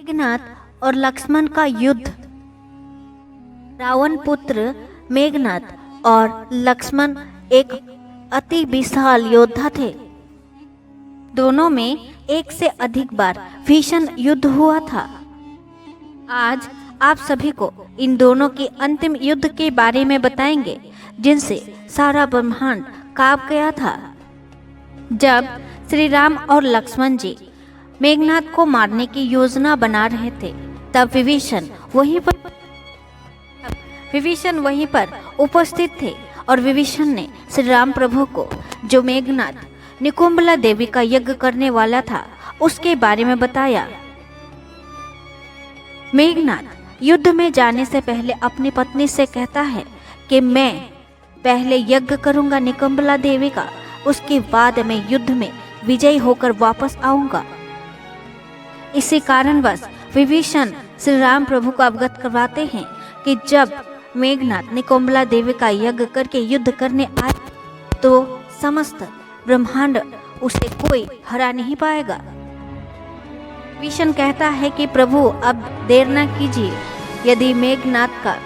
मेघनाद और लक्ष्मण का युद्ध। रावण पुत्र मेघनाद और लक्ष्मण एक अति विशाल योद्धा थे। दोनों में एक से अधिक बार भीषण युद्ध हुआ था। आज आप सभी को इन दोनों के अंतिम युद्ध के बारे में बताएंगे, जिनसे सारा ब्रह्मांड कांप गया था। जब श्री राम और लक्ष्मण जी मेघनाद को मारने की योजना बना रहे थे, तब विभीषण वहीं पर उपस्थित थे और विभीषण ने श्री राम प्रभु को, जो मेघनाद निकुंभला देवी का यज्ञ करने वाला था, उसके बारे में बताया। मेघनाद युद्ध में जाने से पहले अपनी पत्नी से कहता है कि मैं पहले यज्ञ करूंगा निकुंभला देवी का, उसके बाद मैं युद्ध में विजयी होकर वापस आऊंगा। इसी कारणवश विभीषण श्री राम प्रभु को अवगत करवाते हैं कि जब मेघनाद निकुंभला देवी का यज्ञ करके युद्ध करने आए तो समस्त ब्रह्मांड उसे कोई हरा नहीं पाएगा। विभीषण कहता है कि प्रभु अब देर न कीजिए, यदि मेघनाद का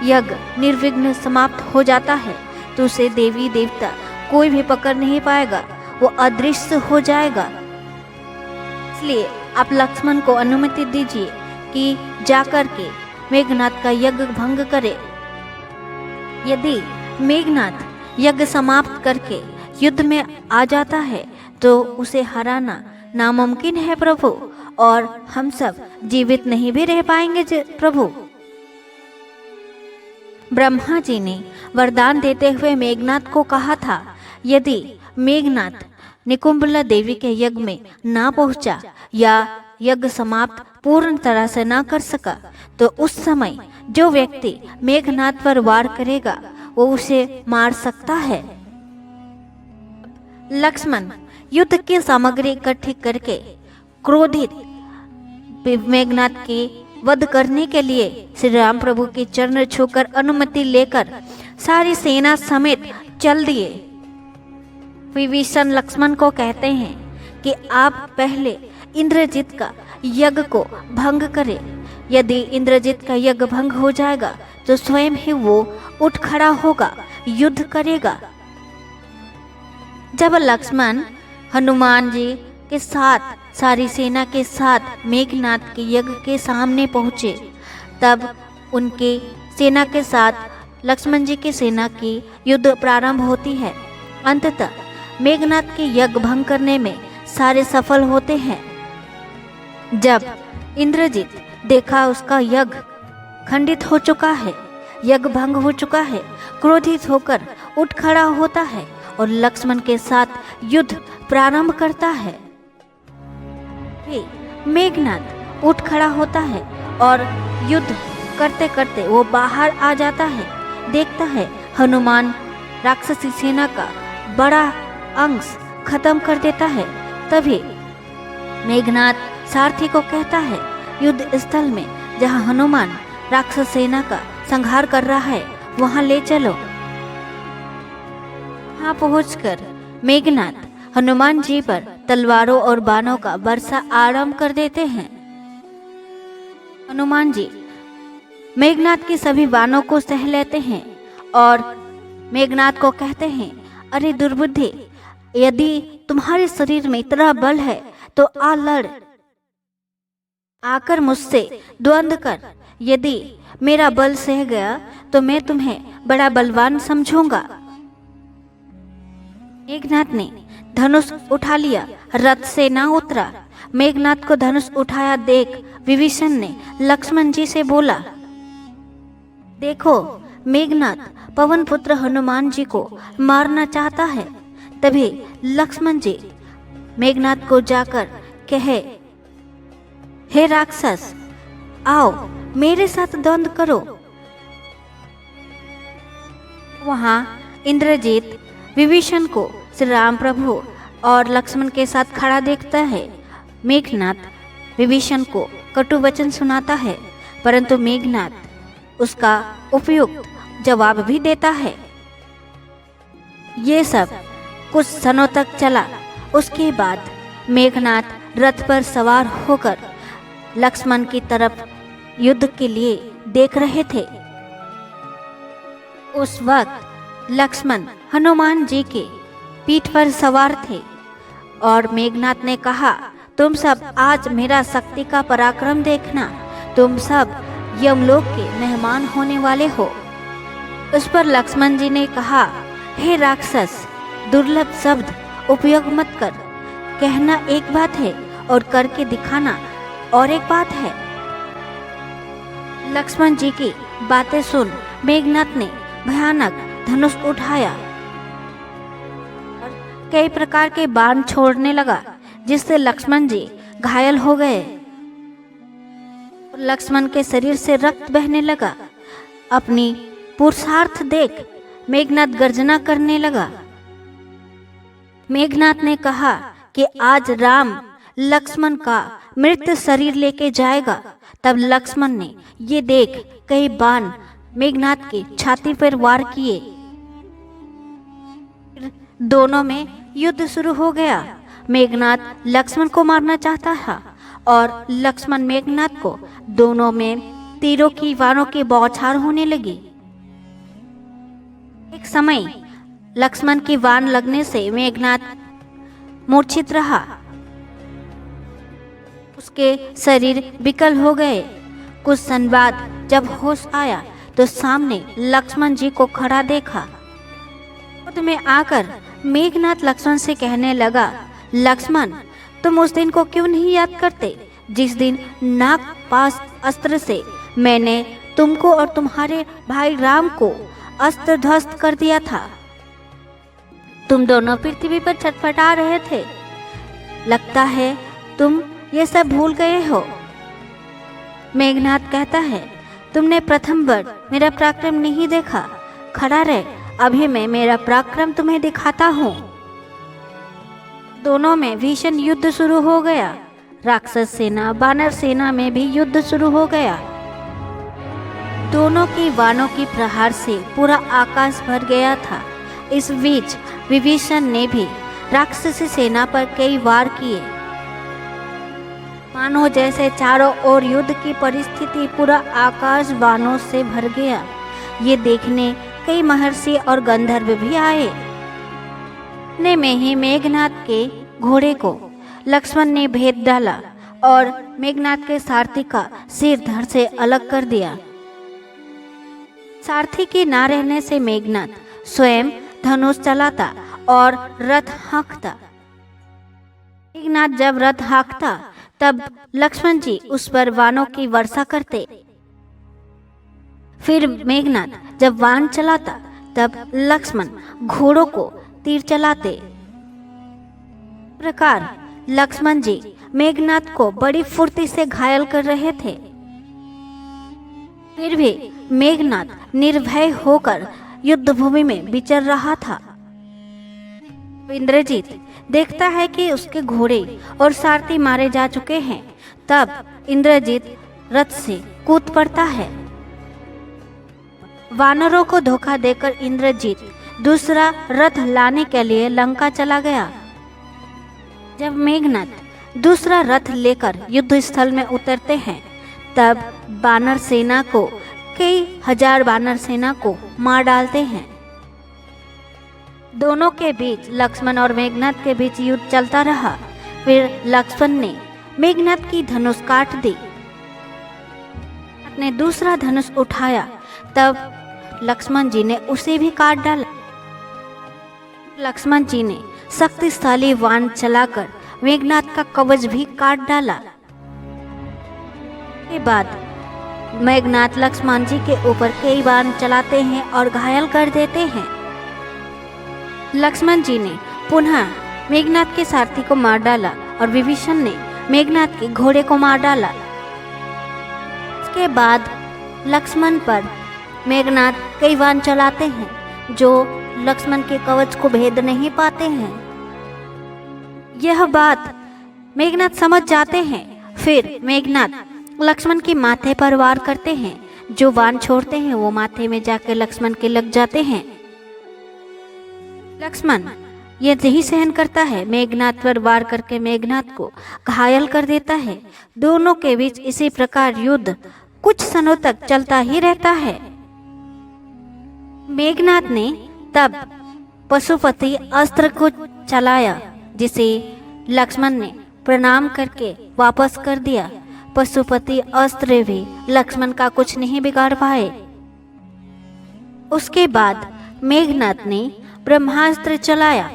यज्ञ निर्विघ्न समाप्त हो जाता है तो उसे देवी देवता कोई भी पकड़ नहीं पाएगा, वो अदृश्य हो जाएगा। इसलिए आप लक्ष्मण को अनुमति दीजिए कि जाकर के मेघनाद का यज्ञ भंग करे। यदि मेघनाद यज्ञ समाप्त करके युद्ध में आ जाता है तो उसे हराना नामुमकिन है प्रभु, और हम सब जीवित नहीं भी रह पाएंगे प्रभु। ब्रह्मा जी ने वरदान देते हुए मेघनाद को कहा था, यदि मेघनाद निकुंभला देवी के यज्ञ में ना पहुंचा या यज्ञ समाप्त पूर्ण तरह से ना कर सका तो उस समय जो व्यक्ति मेघनाद पर वार करेगा वो उसे मार सकता है। लक्ष्मण युद्ध की सामग्री इकट्ठी करके क्रोधित मेघनाद के वध करने के लिए श्री राम प्रभु के चरण छूकर अनुमति लेकर सारी सेना समेत चल दिए। विभीषण लक्ष्मण को कहते हैं कि आप पहले इंद्रजित का यज्ञ को भंग करें। यदि इंद्रजित का यज्ञ भंग हो जाएगा तो स्वयं ही वो उठ खड़ा होगा, युद्ध करेगा। जब लक्ष्मण हनुमान जी के साथ सारी सेना के साथ मेघनाद के यज्ञ के सामने पहुंचे, तब उनके सेना के साथ लक्ष्मण जी की सेना की युद्ध प्रारंभ होती है। अंततः मेघनाद के यज्ञ भंग करने में सारे सफल होते हैं। जब इंद्रजित देखा उसका यज्ञ खंडित हो चुका है, यज्ञ भंग हो चुका है, क्रोधित होकर उठ खड़ा होता है और लक्ष्मण के साथ युद्ध प्रारंभ करता है। मेघनाद उठ खड़ा होता है और युद्ध करते करते वो बाहर आ जाता है। देखता है हनुमान राक्षसी सेना का बड़ा अंश खत्म कर देता है। तभी मेघनाद सारथी को कहता है, युद्ध स्थल में जहां हनुमान राक्षस सेना का संहार कर रहा है वहां ले चलो। वहां पहुंचकर मेघनाद हनुमान जी पर तलवारों और बाणों का वर्षा आरंभ कर देते हैं। हनुमान जी मेघनाद के सभी बाणों को सह लेते हैं और मेघनाद को कहते हैं, अरे दुर्बुद्धि, यदि तुम्हारे शरीर में इतना बल है तो आ लड़, आकर मुझसे द्वंद्व कर। यदि मेरा बल सह गया तो मैं तुम्हें बड़ा बलवान समझूंगा। मेघनाद ने धनुष उठा लिया, रथ से ना उतरा। मेघनाद को धनुष उठाया देख विभीषण ने लक्ष्मण जी से बोला, देखो मेघनाद पवन पुत्र हनुमान जी को मारना चाहता है। तभी लक्ष्मण जी मेघनाद को जाकर कहे, हे राक्षस, आओ मेरे साथ द्वंद्व करो। वहां इंद्रजित विभीषण को श्री राम प्रभु और लक्ष्मण के साथ खड़ा देखता है। मेघनाद विभीषण को कटु वचन सुनाता है, परंतु मेघनाद उसका उपयुक्त जवाब भी देता है। ये सब कुछ क्षणों तक चला। उसके बाद मेघनाद रथ पर सवार होकर लक्ष्मण की तरफ युद्ध के लिए देख रहे थे। उस वक्त लक्ष्मण हनुमान जी के पीठ पर सवार थे और मेघनाथ ने कहा, तुम सब आज मेरा शक्ति का पराक्रम देखना, तुम सब यमलोक के मेहमान होने वाले हो। उस पर लक्ष्मण जी ने कहा, हे राक्षस, दुर्लभ शब्द उपयोग मत कर। कहना एक बात है और करके दिखाना और एक बात है। लक्ष्मण जी की बातें सुन मेघनाथ ने भयानक धनुष उठाया और कई प्रकार के बाण छोड़ने लगा, जिससे लक्ष्मण जी घायल हो गए। लक्ष्मण के शरीर से रक्त बहने लगा। अपनी पुरुषार्थ देख मेघनाथ गर्जना करने लगा। मेघनाथ ने कहा कि आज राम लक्ष्मण का मृत शरीर लेके जाएगा। तब लक्ष्मण ने ये देख कई बाण मेघनाथ की छाती पर वार किए। दोनों में युद्ध शुरू हो गया। मेघनाथ लक्ष्मण को मारना चाहता था और लक्ष्मण मेघनाथ को। दोनों में तीरों की वारों की बौछार होने लगी। एक समय लक्ष्मण की वार लगने से मेघनाथ मूर्छित रहा। उसके शरीर विकल हो गए। कुछ क्षण बाद जब होश आया तो सामने लक्ष्मण जी को खड़ा देखा। क्रोध में आकर मेघनाथ लक्ष्मण से कहने लगा, लक्ष्मण, तुम उस दिन को क्यों नहीं याद करते जिस दिन नागपाश अस्त्र से मैंने तुमको और तुम्हारे भाई राम को अस्त्र ध्वस्त कर दिया था। तुम दोनों पृथ्वी पर छटपटा रहे थे। लगता है तुम ये सब भूल गए हो। मेघनाथ कहता है, तुमने प्रथम बार मेरा पराक्रम नहीं देखा। खड़ा रहे, अभी मैं मेरा पराक्रम तुम्हें दिखाता हूँ। दोनों में भीषण युद्ध शुरू हो गया। राक्षस सेना वानर सेना में भी युद्ध शुरू हो गया। दोनों की वानों की प्रहार से पूरा आकाश भर गया था। इस बीच विभीषण ने भी राक्षसी सेना पर कई वार किए। मानो जैसे चारों ओर युद्ध की परिस्थिति, पूरा आकाश बाणों से भर गया। ये देखने कई महर्षि और गंधर्व भी आए। इतने में ही मेघनाथ के घोड़े को लक्ष्मण ने भेद डाला और मेघनाथ के सारथी का सिर धड़ से अलग कर दिया। सारथी के ना रहने से मेघनाथ स्वयं धनुष चलाता और रथ हाँकता। मेघनाथ जब रथ हाँकता तब लक्ष्मण जी उस पर वानों की वर्षा करते। फिर मेघनाथ जब वान चलाता तब लक्ष्मण घोड़ों को तीर चलाते। इस प्रकार लक्ष्मण जी मेघनाथ को बड़ी फुर्ती से घायल कर रहे थे। फिर भी मेघनाथ निर्भय होकर युद्ध भूमि में विचर रहा था। इंद्रजीत देखता है कि उसके घोड़े और सारथी मारे जा चुके हैं। तब इंद्रजीत रथ से कूद पड़ता है। वानरों को धोखा देकर इंद्रजीत दूसरा रथ लाने के लिए लंका चला गया। जब मेघनाथ दूसरा रथ लेकर युद्ध स्थल में उतरते हैं तब वानर सेना को कई हजार वानर सेना को मार डालते हैं। दोनों के बीच लक्ष्मण और मेघनाथ के बीच युद्ध चलता रहा। फिर लक्ष्मण ने मेघनाथ की धनुष काट दी। ने दूसरा धनुष उठाया तब लक्ष्मण जी ने उसे भी काट डाला। लक्ष्मण जी ने शक्तिशाली बाण चलाकर मेघनाथ का कवच भी काट डाला। के बाद मेघनाथ लक्ष्मण जी के ऊपर कई बाण चलाते हैं और घायल कर देते हैं। लक्ष्मण जी ने पुनः मेघनाथ के सारथी को मार डाला और विभीषण ने मेघनाथ के घोड़े को मार डाला। इसके बाद लक्ष्मण पर मेघनाथ कई बाण चलाते हैं जो लक्ष्मण के कवच को भेद नहीं पाते हैं। यह बात मेघनाथ समझ जाते हैं। फिर मेघनाथ लक्ष्मण के माथे पर वार करते हैं। जो बाण छोड़ते हैं वो माथे में जाकर लक्ष्मण के लग जाते हैं। लक्ष्मण यह नहीं सहन करता है। मेघनाथ पर वार करके मेघनाथ को घायल कर देता है। दोनों के बीच इसी प्रकार युद्ध कुछ क्षणों तक चलता ही रहता है। मेघनाथ ने तब पशुपति अस्त्र को चलाया, जिसे लक्ष्मण ने प्रणाम करके वापस कर दिया। पशुपति अस्त्र भी लक्ष्मण का कुछ नहीं बिगाड़ पाए। उसके बाद मेघनाथ ने ब्रह्मास्त्र चलाया।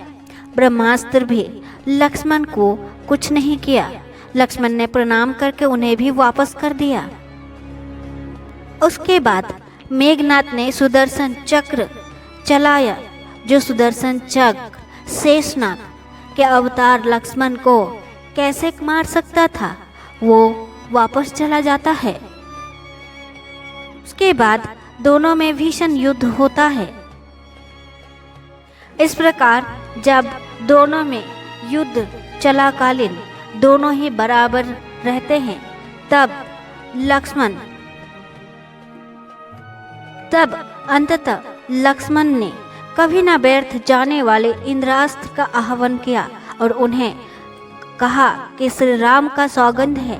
ब्रह्मास्त्र भी लक्ष्मण को कुछ नहीं किया। लक्ष्मण ने प्रणाम करके उन्हें भी वापस कर दिया। उसके बाद मेघनाथ ने सुदर्शन चक्र चलाया, जो सुदर्शन चक्र शेषनाग के अवतार लक्ष्मण को कैसे मार सकता था, वो वापस चला जाता है। उसके बाद दोनों में भीषण युद्ध होता है। इस प्रकार जब दोनों में युद्ध चलाकालीन दोनों ही बराबर रहते हैं, तब अंततः लक्ष्मण ने कभी न व्यर्थ जाने वाले इंद्रास्त्र का आह्वान किया और उन्हें कहा कि श्री राम का सौगंध है,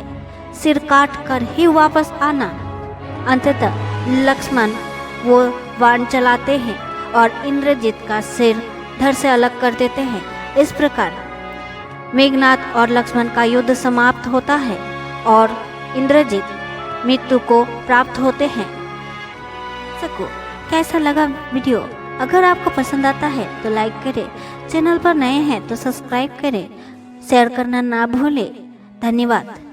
सिर काट कर ही वापस आना। अंततः लक्ष्मण वो बाण चलाते हैं और इंद्रजित का सिर धड़ से अलग कर देते हैं। इस प्रकार मेघनाथ और लक्ष्मण का युद्ध समाप्त होता है और इंद्रजित मृत्यु को प्राप्त होते हैं। सबको कैसा लगा वीडियो? अगर आपको पसंद आता है तो लाइक करें, चैनल पर नए हैं तो सब्सक्राइब करें, शेयर करना ना भूलें। धन्यवाद।